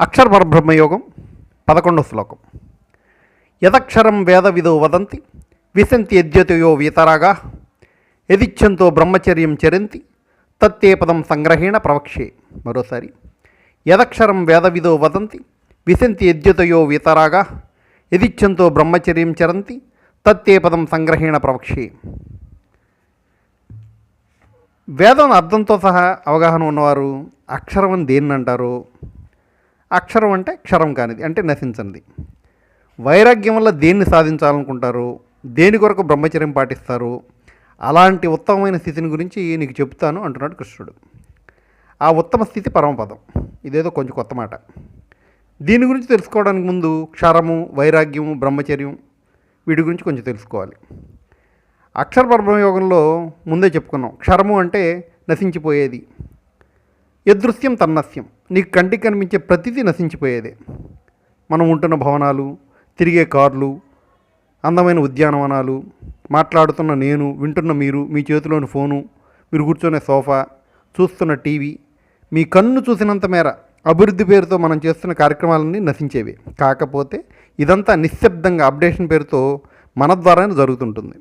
అక్షర పరబ్రహ్మయోగం 11వ శ్లోకం. యదక్షరం వేద విదో వదంతి విశంతి యద్యతయో వీతరాగా యదిచ్ఛంతో బ్రహ్మచర్యం చరంతి తత్తే పదం సంగ్రహేణ ప్రవక్షే. మరోసారి, యదక్షరం వేద విదో వదంతి విశంతి యద్యతయో వీతరాగా యదిచ్ఛంతో బ్రహ్మచర్యం చరంతి తత్తే పదం సంగ్రహేణ ప్రవక్షే. వేదం అర్థంతో సహా అవగాహన ఉన్నవారు అక్షరం అని దేన్ని అంటారు? అక్షరం అంటే క్షరం కానిది, అంటే నశించనిది. వైరాగ్యం వల్ల దేన్ని సాధించాలనుకుంటారు, దేని కొరకు బ్రహ్మచర్యం పాటిస్తారు, అలాంటి ఉత్తమమైన స్థితిని గురించి నీకు చెప్తాను అంటున్నాడు కృష్ణుడు. ఆ ఉత్తమ స్థితి పరమపదం. ఇదేదో కొంచెం కొత్త మాట. దీని గురించి తెలుసుకోవడానికి ముందు క్షరము, వైరాగ్యము, బ్రహ్మచర్యం వీటి గురించి కొంచెం తెలుసుకోవాలి. అక్షర పరబ్రహ్మయోగంలో ముందే చెప్పుకున్నాం, క్షరము అంటే నశించిపోయేది. యదృశ్యం తన్నస్యం, నీకు కంటికి కనిపించే ప్రతిదీ నశించిపోయేదే. మనం ఉంటున్న భవనాలు, తిరిగే కార్లు, అందమైన ఉద్యానవనాలు, మాట్లాడుతున్న నేను, వింటున్న మీరు, మీ చేతిలోని ఫోను, మీరు కూర్చునే సోఫా, చూస్తున్న టీవీ, మీ కన్ను చూసినంత మేర అభివృద్ధి పేరుతో మనం చేస్తున్న కార్యక్రమాలన్నీ నశించేవి. కాకపోతే ఇదంతా నిశ్శబ్దంగా అప్డేషన్ పేరుతో మన ద్వారానే జరుగుతుంటుంది.